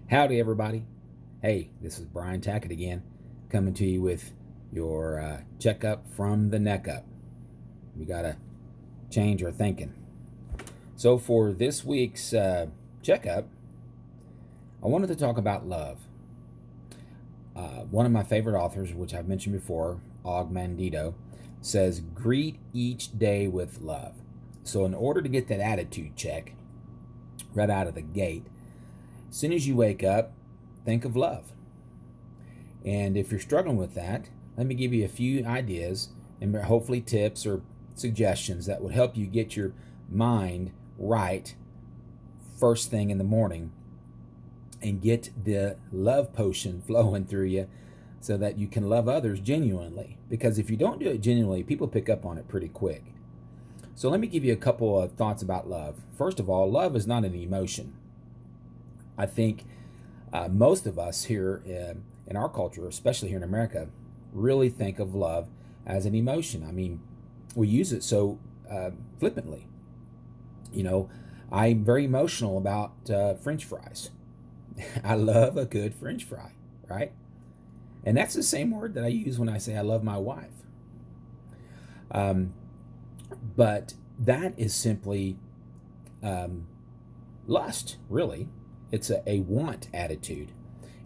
Howdy, everybody. Hey, this is Brian Tackett again, coming to you with your checkup from the neck up. We got to change our thinking. So, for this week's checkup, I wanted to talk about love. One of my favorite authors, which I've mentioned before, Og Mandino, says, "Greet each day with love." So, in order to get that attitude check right out of the gate, as soon as you wake up, think of love. And if you're struggling with that, let me give you a few ideas and hopefully tips or suggestions that would help you get your mind right first thing in the morning and get the love potion flowing through you so that you can love others genuinely. Because if you don't do it genuinely, people pick up on it pretty quick. So let me give you a couple of thoughts about love. First of all, love is not an emotion. I think most of us here in our culture, especially here in America, really think of love as an emotion. I mean, we use it so flippantly. You know, I'm very emotional about French fries. I love a good French fry, right? And that's the same word that I use when I say I love my wife. But that is simply lust, really. It's a want attitude.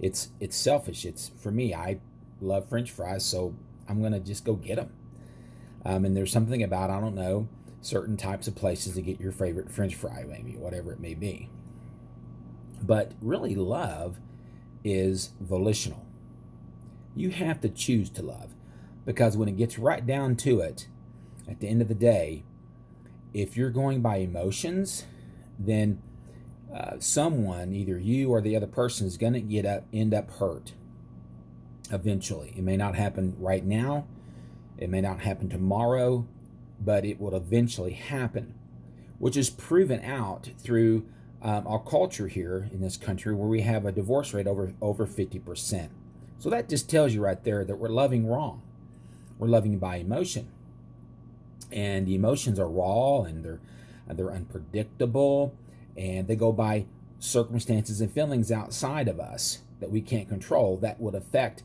It's selfish. It's for me. I love French fries, so I'm gonna just go get them. And there's something about, I don't know, certain types of places to get your favorite French fry, maybe whatever it may be. But really, love is volitional. You have to choose to love, because when it gets right down to it, at the end of the day, if you're going by emotions, then someone, either you or the other person, is going to end up hurt eventually. It may not happen right now, it may not happen tomorrow, but it will eventually happen, which is proven out through our culture here in this country, where we have a divorce rate over 50%. So that just tells you right there that we're loving wrong. We're loving by emotion, and the emotions are raw, and they're unpredictable, and they go by circumstances and feelings outside of us that we can't control. That would affect,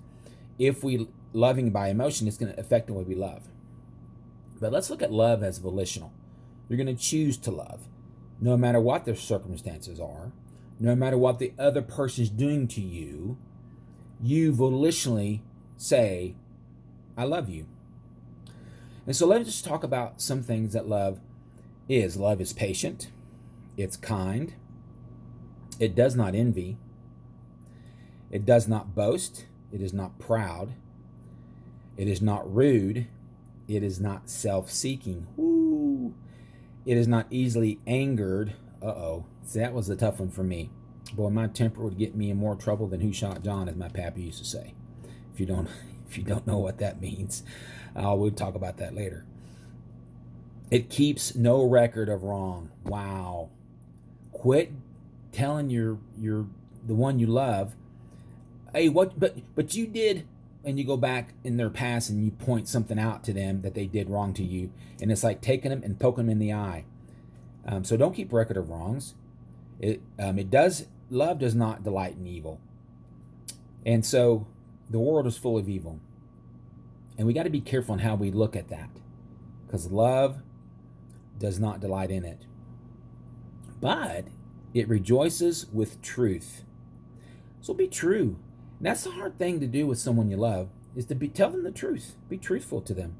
if we loving by emotion, it's going to affect the way we love. But let's look at love as volitional. You're going to choose to love, no matter what their circumstances are, no matter what the other person's doing to you. You volitionally say, "I love you." And so let's just talk about some things that love is. Love is patient. It's kind. It does not envy. It does not boast. It is not proud. It is not rude. It is not self-seeking. Woo. It is not easily angered. See, that was a tough one for me. Boy, my temper would get me in more trouble than "Who Shot John," as my pappy used to say. If you don't know what that means, we'll talk about that later. It keeps no record of wrong. Wow. Quit telling the one you love, "Hey, what? But you did," and you go back in their past and you point something out to them that they did wrong to you, and it's like taking them and poking them in the eye. So don't keep record of wrongs. Love does not delight in evil, and so the world is full of evil, and we got to be careful in how we look at that, because love does not delight in it, but it rejoices with truth. So be true. And that's the hard thing to do with someone you love, is to tell them the truth. Be truthful to them.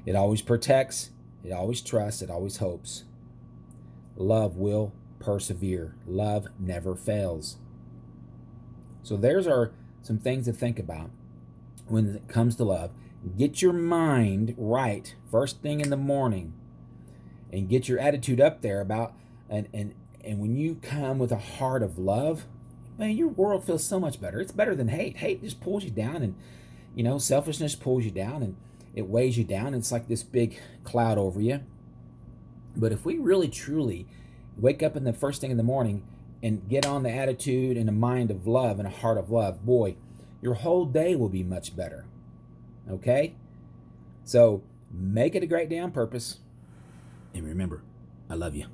It always protects. It always trusts. It always hopes. Love will persevere. Love never fails. So there's some things to think about when it comes to love. Get your mind right first thing in the morning, and get your attitude up there about and when you come with a heart of love, man, your world feels so much better. It's better than hate. Hate just pulls you down, and selfishness pulls you down, and it weighs you down. It's like this big cloud over you. But if we really truly wake up in the first thing in the morning and get on the attitude and a mind of love and a heart of love, boy, your whole day will be much better. Okay? So make it a great day on purpose. And remember, I love you.